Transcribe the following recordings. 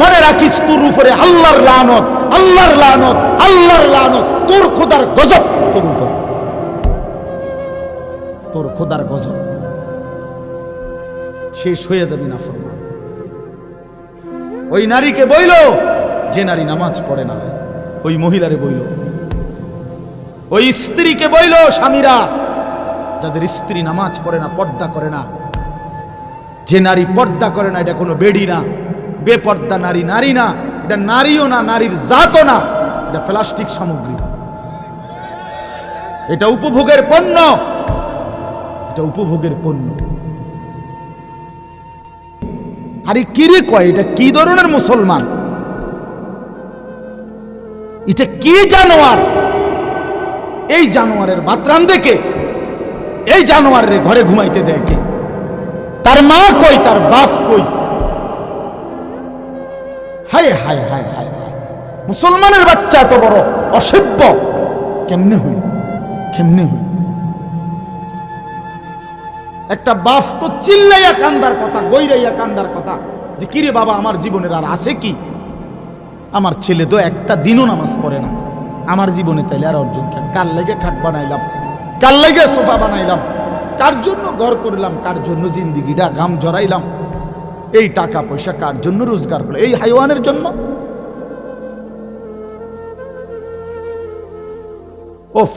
মনে রাখিস তোর উপরে আল্লাহর লানত, আল্লাহর লানত, আল্লাহর লানত, তোর খোদার গজব তোর উপরে, তোর খোদার গজব। শেষ হয়ে যাবি নাফরমান। ওই নারীকে বইল যে নারী নামাজ পড়ে না, ওই মহিলারে বইল, ওই স্ত্রীকে বইল, স্বামীরা যাদের স্ত্রী নামাজ পড়ে না, পর্দা করে না, যে নারী পর্দা করে না এটা কোনো বেডি না, বেপর্দা নারী নারী না, এটা নারীও না, নারীর জাতও না, এটা প্লাস্টিক সামগ্রী, এটা উপভোগের পণ্য, এটা উপভোগের পণ্য। আরে কি রে কয়, এটা কি ধরনের মুসলমান, এটা কি জানোয়ার? এই জানোয়ারের বাতরাম দেখে এই জানোয়ারের ঘরে ঘুমাইতে দেখে, তার মা কই, তার বাপ কই? হায় হায় হায় হায় হায়, মুসলমানের বাচ্চা এত বড় অসভ্য কেমনে হইল, কেমনে হইল? একটা বাপ তো চিল্লাইয়া কান্দার কথা, গৈরাইয়া কান্দার কথা যে কিরে বাবা, আমার জীবনের আর আছে কি? আমার ছেলে তো একটা দিনও নামাজ পড়ে না, আমার জীবনে তাইলে আর অর্জন কেন? কার লাগে খাট বানাইলাম, কার লাগে সোফা বানাইলাম, কার জন্য ঘর করলাম, কার জন্য জিন্দিগিটা ঘাম ঝরাইলাম, এই টাকা পয়সা কার জন্য রোজগার করলাম? এই হাইওয়ানের জন্য? ওফ,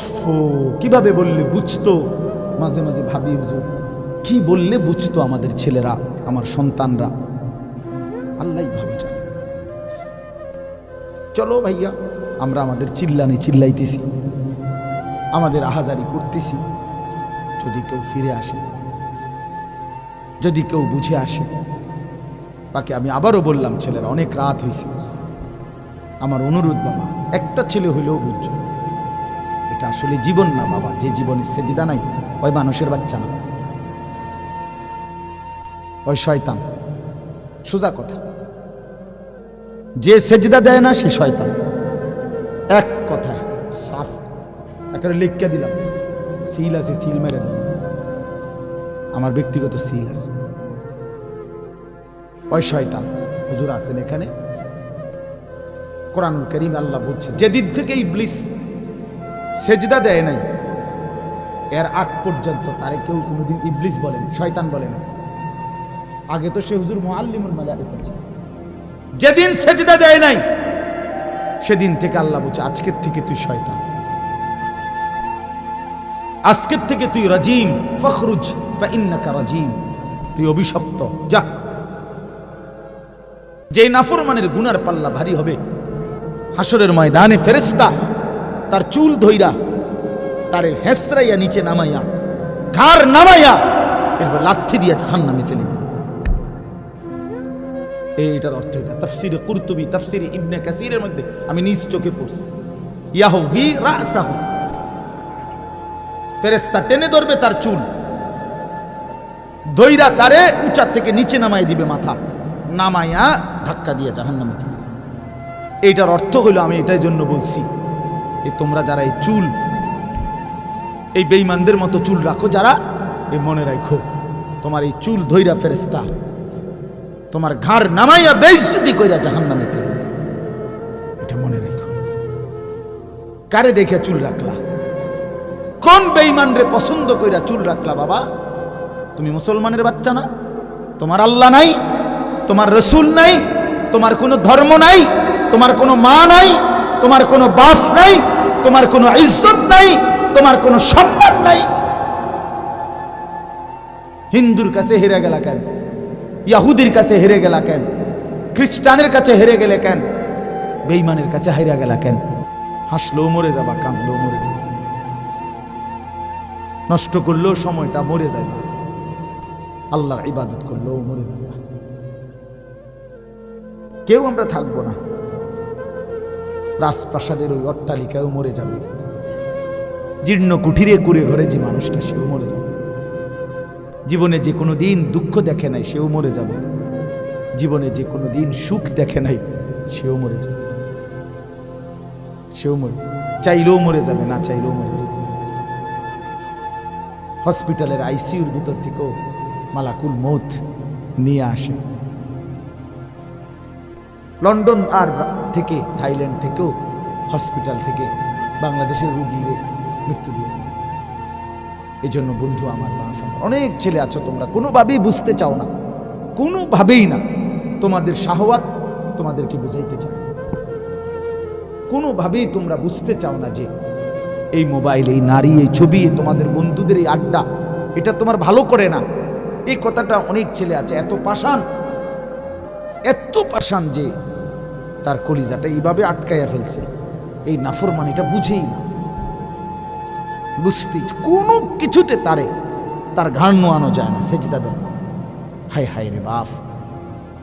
কিভাবে বললে বুঝতো? মাঝে মাঝে ভাবি হুজুর, কি বললে বুঝতো আমাদের ছেলেরা, আমার সন্তানরা? আল্লাহই ভালো জানে। চলো ভাইয়া, আমরা আমাদের চিল্লানি চিল্লাইতেছি, আমাদের আহাজারি করতেছি, যদি কেউ ফিরে আসে, যদি কেউ বুঝে আসে। বাকি আমি আবারও বললাম, ছেলেরা অনেক রাত হয়েছে, আমার অনুরোধ বাবা, একটা ছেলে হইলেও বুঝছো, এটা আসলে জীবন না বাবা, যে জীবনে সেজদা নাই ওই মানুষের বাচ্চা না, ওই শয়তান। সোজা কথা, যে সেজদা দেয় না সে শয়তান, এক কথা সাফ একেবারে লিখকে দিলাম, সিল আছে, সিল মেরে দিলাম, আমার ব্যক্তিগত সিল আছে, ওই শয়তান। হুজুর আছেন এখানে, কোরআনুল কারীম আল্লাহ বলছে, যেদিন থেকে ইবলিস সেজদা দেয় নাই এর আগ পর্যন্ত তারে কেউ কোনোদিন ইবলিস বলেন, শয়তান বলে না। আগে তো সে হুজুর মুআল্লিমুল মালায়েকা ছিল। যেদিন সেজদা দেয় নাই সেদিন থেকে আল্লাহ বলছে, আজকের থেকে তুই শয়তান, আজকের থেকে তুই রাজিম, ফখরুজ ফাইন্নাকা রাজিম, তুই অভিশপ্ত, যা। যে নাফরমানের গুনার পাল্লা ভারী হবে, হাসরের ময়দানে ফেরেশতা তার চুল ধইরা তারে হেসরাইয়া নিচে নামাইয়া, ঘাড় নামাইয়া, এরপর লাথি দিয়া জাহান্নামে ফেলে দিবে। এইটার অর্থ এটা। তাফসিরে কুরতুবী, তাফসিরে ইবনে কাসিরের মধ্যে আমি নিজ চোখে পড়ছি, ইয়াহবি রাসাহু, ফেরেশতা টেনে ধরবে তার চুল, ধইরা তারে উঁচা থেকে নিচে নামাই দিবে, মাথা নামাইয়া ধাক্কা দিয়ে জাহান্নামে ফেলে দিবে। এইটার অর্থ হইল, আমি এটাই জন্য বলছি, এই তোমরা যারা এই চুল, এই বেঈমানদের মতো চুল রাখো যারা, এই মনে রাখো, তোমার এই চুল ধইরা ফেরেশতা তোমার ঘাড় নামাইয়া বেইজ্জতি কইরা জাহান্নামে ফেলবে, এটা মনে রাখো। কারে দেখে চুল রাখলা? কোন বেঈমান রে পছন্দ কইরা চুল রাখলা? বাবা, তুমি মুসলমানের বাচ্চা না? তোমার আল্লাহ নাই, তোমার রসুল নাই, তোমার কোনো ধর্ম নাই, তোমার কোনো মা নাই, তোমার কোনো বাপ নাই, তোমার কোনো ইজ্জত নাই, তোমার কোনো সম্মান নাই। হিন্দুর কাছে হেরে গেলা কেন? ইয়াহুদির কাছে হেরে গেলা কেন? খ্রিস্টানের কাছে হেরে গেলে কেন? বেঈমানের কাছে হেরে গেলা কেন? হাসলেও মরে যাবা, কাঁদলেও মরে যাবা, নষ্ট করলেও সময়টা মরে যাবা, আল্লাহর ইবাদত করলেও মরে যাবা। কেউ আমরা থাকবো না, রাজপ্রাসাদের ওই অট্টালিকায়ও মরে যাবে, জীর্ণ কুঠিরে কুড়ে ঘরে যে মানুষটা, সেও মরে যাবে। জীবনে যে কোনো দিন দুঃখ দেখে নাই সেও মরে যাবে, জীবনে যে কোনো দিন সুখ দেখে নাই সেও মরে যাবে, সেও মরে, চাইলেও মরে যাবে, না চাইলেও মরে যাবে। হসপিটালের আইসিইউর ভিতর থেকেও মালাকুল মৌত নিয়ে আসে, লন্ডন আর থেকে থাইল্যান্ড থেকেও হসপিটাল থেকে বাংলাদেশের রুগীরে মৃত্যু দিয়ে। এই জন্য বন্ধু আমার, অনেক ছেলে আছো তোমরা কোনোভাবেই বুঝতে চাও না, কোনোভাবেই না। তোমাদের শাহওয়াত তোমাদেরকে বুঝাইতে চায়, কোনোভাবেই তোমরা বুঝতে চাও না যে এই মোবাইল, এই নারী, এই ছবি, তোমাদের বন্ধুদের এই আড্ডা, এটা তোমার ভালো করে না। এই কথাটা অনেক ছেলে আছে এত পাষাণ, এত পাষাণ যে তার কলিজাটা এইভাবে আটকাইয়া ফেলছে, এই নাফরমানিটা বুঝেই না, বুঝতে কোনো কিছুতে তার ঘাড় নোয়ানো যায় না, সেজদা দেয়। হায় হায় রে বাপ,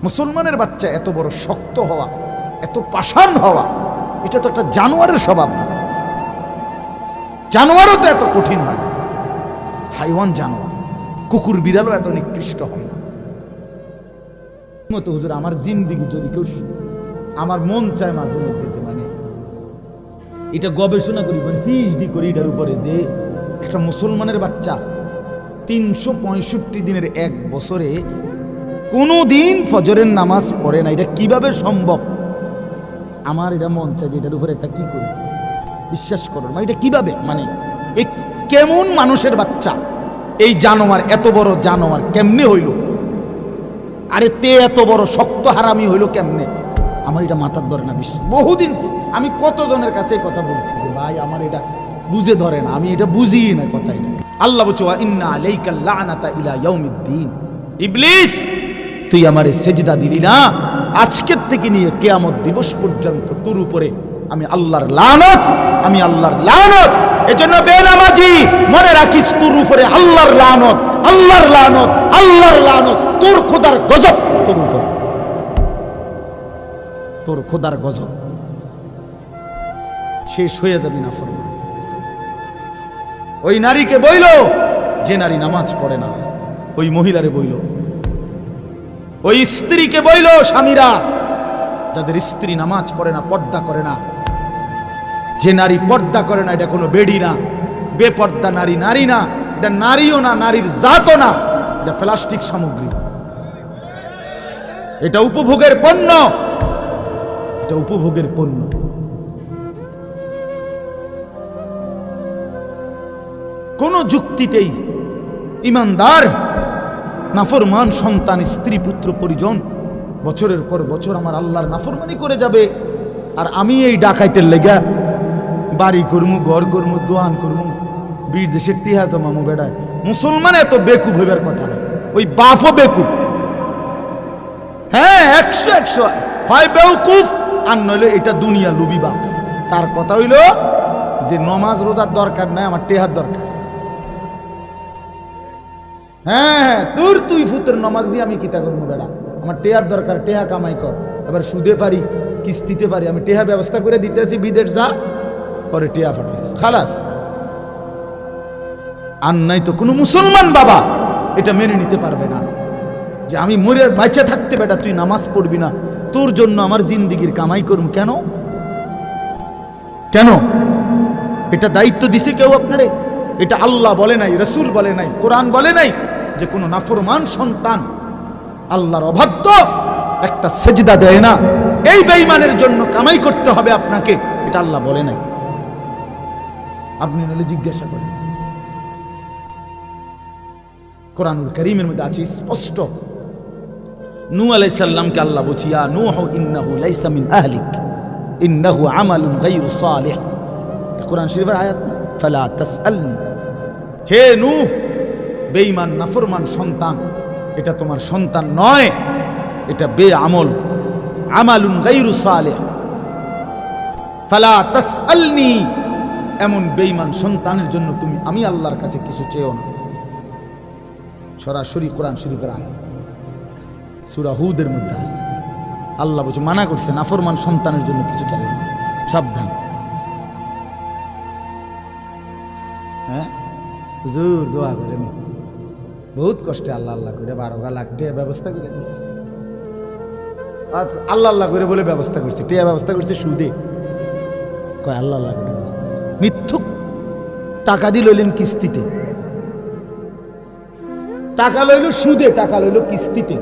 মুসলমানের বাচ্চা এত বড় শক্ত হওয়া, এত পাষাণ হওয়া, এটা তো একটা জানোয়ারের স্বভাব না। জানোয়ারও তো এত কঠিন হয় না, হাইওয়ান জানোয়ার, কুকুর বিড়ালও এত নিকৃষ্ট হয় না। মতো হুজুর আমার জিন্দিগি যদি কেউ, আমার মন চায় মাঝে মধ্যে যে মানে এটা গবেষণা করি, পিএইচডি করি এটার উপরে, যে একটা মুসলমানের বাচ্চা 365 দিনের এক বছরে কোনো দিন ফজরের নামাজ পড়ে না, এটা কিভাবে সম্ভব? আমার এটা মন চায় যে এটার উপরে একটা কি করি, বিশ্বাস করো না, এটা কিভাবে, মানে এই কেমন মানুষের বাচ্চা, এই জানোয়ার, এত বড় জানোয়ার কেমনে হইল? আরে তে এত বড় শক্ত হারামি হইল কেমনে? আমার এটা মাথার ধরে না বিশ্বাস। বহুদিন আমি কতজনের কাছে কথা বলছি যে ভাই আমার এটা বুঝে ধরে না, আমি এটা বুঝি না কথাই না। আল্লাহ বলছে ওয়া ইন্না আলাইকা লানাতা ইলা ইয়াউমিদ্দিন, ইবলিস তুই আমারে সেজদা দিলি না, আজকের থেকে নিয়ে কিয়ামত দিবস পর্যন্ত তোর উপরে আমি আল্লাহর লানত, আমি আল্লাহর লানত। এজন্য বেনামাজি মনে রাখিস, তোর উপরে আল্লাহর লানত, আল্লাহর লানত, আল্লাহর লানত, তোর খোদার গজব তোর উপরে, তোর খোদার গজব। শেষ হয়ে যাবি না ফরমান। ওই নারীকে বইল যে নারী নামাজ পড়ে না, ওই মহিলারে বইল, ওই স্ত্রীকে বইল, স্বামীরা যাদের স্ত্রী নামাজ পড়ে না, পর্দা করে না, যে নারী পর্দা করে না এটা কোনো বেডি না, বেপর্দা নারী নারী না, এটা নারীও না, নারীর জাতও না, এটা প্লাস্টিক সামগ্রী, এটা উপভোগের পণ্য, এটা উপভোগের পণ্য। কোন যুক্তিতেই ইমানদার নাফরমান সন্তান, স্ত্রী, পুত্র, পরিজন বছরের পর বছর আমার আল্লাহর নাফরমানি করে যাবে, আর আমি এই ডাকাইতের লেগা বাড়ি করমু, ঘর করমু, দোয়ান করমু, বিদেশের টিহা জমামু। বেড়ায় মুসলমান এত বেকুব হইবার কথা না, ওই বাপও বেকুব। হ্যাঁ 100 হয় বেউকুফ, আর নইলে এটা দুনিয়া লুবি বাপ। তার কথা হইল যে নমাজ রোজার দরকার নাই, আমার টেহার দরকার। হ্যাঁ তুই ফুতের নমাজ দিয়ে আমি কিতা করবো বেড়া, আমার টেহার দরকার, টেহা কামাই কর। এবার সুদে পারি, কিস্তিতে পারি, আমি টেহা ব্যবস্থা করে দিতেছি, বিদেশ যা, পরে টেহা ফাটাইস, খালাস। আর নাই তো কোনো মুসলমান বাবা এটা মেনে নিতে পারবে না যে আমি মরে বাঁচা থাকতে বেটা তুই নামাজ পড়বি না, তোর জন্য আমার জিন্দিগির কামাই করুম। কেন কেন? এটা দায়িত্ব দিছে কেউ আপনারে? এটা আল্লাহ বলে নাই, রসুল বলে নাই, কোরআন বলে নাই যে কোনো নাফরমান সন্তান আল্লাহর অবাধ্য একটা সেজদা দেয় না, এই বেঈমানের জন্য কামাই করতে হবে আপনাকে, এটা আল্লাহ বলে নাই। আপনি নাহলে জিজ্ঞাসা করেন, কোরআনুল কারীমের মধ্যে আছে স্পষ্ট। নূহ আলাইহিস সালামকে আল্লাহ বলছে ইয়া নূহ ইন্নাহু লাইসা মিন আহলিক ইন্নাহু আমালুন গায়রু সালিহ, কোরআন শরীফের আয়াত। ফালা তাসআলনি, হে নূহ বেঈমান নাফরমান সন্তান, এটা তোমার সন্তান নয়, এটা বেআমল, আমালুন গায়রু সালিহ। ফালা তাসআলনি, এমন বেঈমান সন্তানের জন্য তুমি আমি আল্লাহর কাছে কিছু চেও না। সরাসরি কোরআন শরীফের আয়াত, সূরা হুদের মধ্যে আছে। আল্লাহ বলছে, মানা করছে নাফরমান সন্তানের জন্য কিছু চাই না, সাবধান। হ্যাঁ হুজুর দোয়া করেন, বহুত কষ্টে আল্লাহ আল্লাহ করে 12 লাখ টাকা ব্যবস্থা করে দিচ্ছে। আল্লাহ আল্লাহ করে বলে ব্যবস্থা করছে, টিয়া ব্যবস্থা করছে সুদে, কয় আল্লাহ আল্লাহ করে ব্যবস্থা, মিথ্যুক টাকা দিয়ে লইলেন কিস্তিতে, টাকা লইল সুদে, টাকা লইল কিস্তিতে,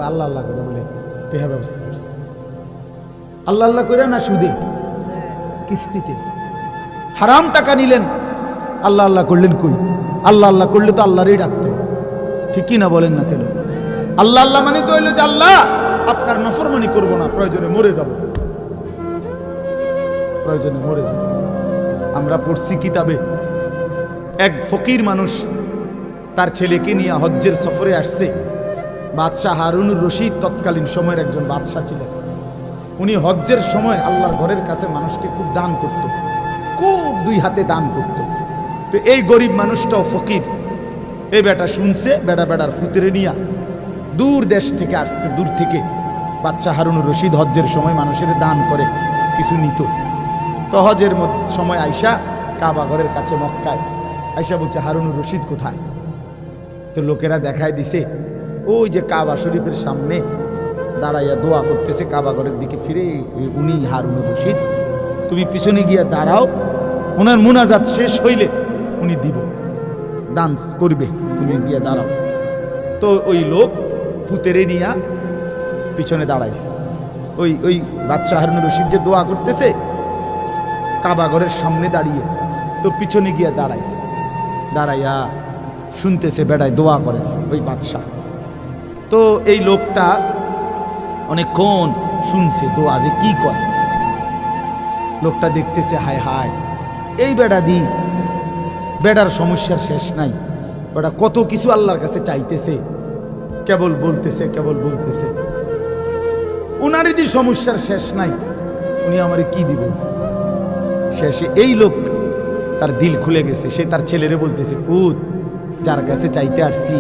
আল্লাহ আল্লাহ করে বলে টিয়া ব্যবস্থা করছে। আল্লাহ আল্লাহ করে না সুদে, কিস্তিতে। হারাম টাকা নিলেন, আল্লাহ আল্লাহ করলেন কই? আল্লাহ আল্লাহ করলে তো আল্লাহরই ডাকতেন, ঠিক কি না বলেন না কেন? আল্লাহ আল্লাহ মানে তো হইলো যে আল্লাহ আপনার নাফরমানি করবো না, প্রয়োজনে মরে যাব, প্রয়োজনে মরে যাব। আমরা পড়ছি কিতাবে, এক ফকির মানুষ তার ছেলেকে নিয়ে হজ্জের সফরে আসছে। বাদশাহ হারুনুর রশিদ তৎকালীন সময়ের একজন বাদশাহ ছিলেন। উনি হজ্জের সময় আল্লাহর ঘরের কাছে মানুষকে খুব দান করত, খুব দুই হাতে দান করত। তো এই গরিব মানুষটাও ফকির, এই বেটা শুনছে, বেড়ার ফুতরে নিয়া দূর দেশ থেকে আসছে, দূর থেকে। বাদশাহ হারুনুর রশিদ হজ্জের সময় মানুষের দান করে, কিছু নিত। তো হজের সময় আইসা কাবা ঘরের কাছে মক্কায় আইসা বলছে, হারুনুর রশিদ কোথায়? তো লোকেরা দেখায় দিছে, ওই যে কাবা শরীফের সামনে দাঁড়াইয়া দোয়া করতেছে, কাবা ঘরের দিকে ফিরে, উনি হারুনুর রশিদ। তুমি পিছনে গিয়া দাঁড়াও, ওনার মুনাজাত শেষ হইলে উনি দিব, দান করবে, তুমি গিয়া দাঁড়াও। তো ওই লোক ফুতেরে নিয়া পিছনে দাঁড়াইছে। ওই বাদশাহ হারুনুর রশিদ যে দোয়া করতেছে কাবা ঘরের সামনে দাঁড়িয়ে, তো পিছনে গিয়া দাঁড়াইছে, দাঁড়াইয়া শুনতেছে বেড়ায় দোয়া করে ওই বাদশাহ। তো এই লোকটা অনেকক্ষণ শুনছে দোয়া যে কি করে। লোকটা দেখতেছে, হায় হায়, এই বেড়া দি, বেড়ার সমস্যার শেষ নাই, বেড়া কত কিছু আল্লাহর কাছে চাইতেছে, কেবল বলতেছে, কেবল বলতেছে, উনারই দি সমস্যার শেষ নাই, উনি আমারে কি দিব? শেষে এই লোক তার দিল খুলে গেছে, সে তার ছেলেরে বলতেছে, ফুত, যার কাছে চাইতে আসছি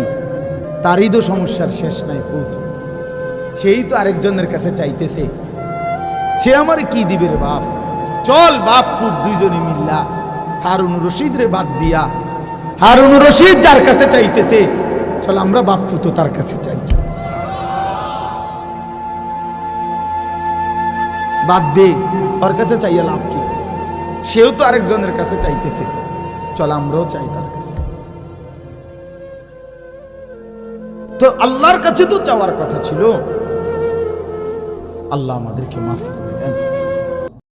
তারই তো সমস্যার শেষ নাই ফুত, সেই তো আরেকজনের কাছে চাইতেছে, সে আমারে কি দিবে রে বাপ? চল বাপ ফুত দুইজনে মিল্লা হারুনুর রশিদ রে বাদ দিয়া, হারুনুর রশিদ যার কাছে চাইতেছে, চল আমরা বাপ ফুত তার কাছে চাইছি, বাদ দে, ওর কাছে চাইয়া লাভ কি? সেও তো আরেকজনের কাছে চাইতেছে, চল আমরাও চাই তার কাছে। তো আল্লাহর কাছে তো চাওয়ার কথা ছিল। আল্লাহ আমাদেরকে মাফ করে দেন।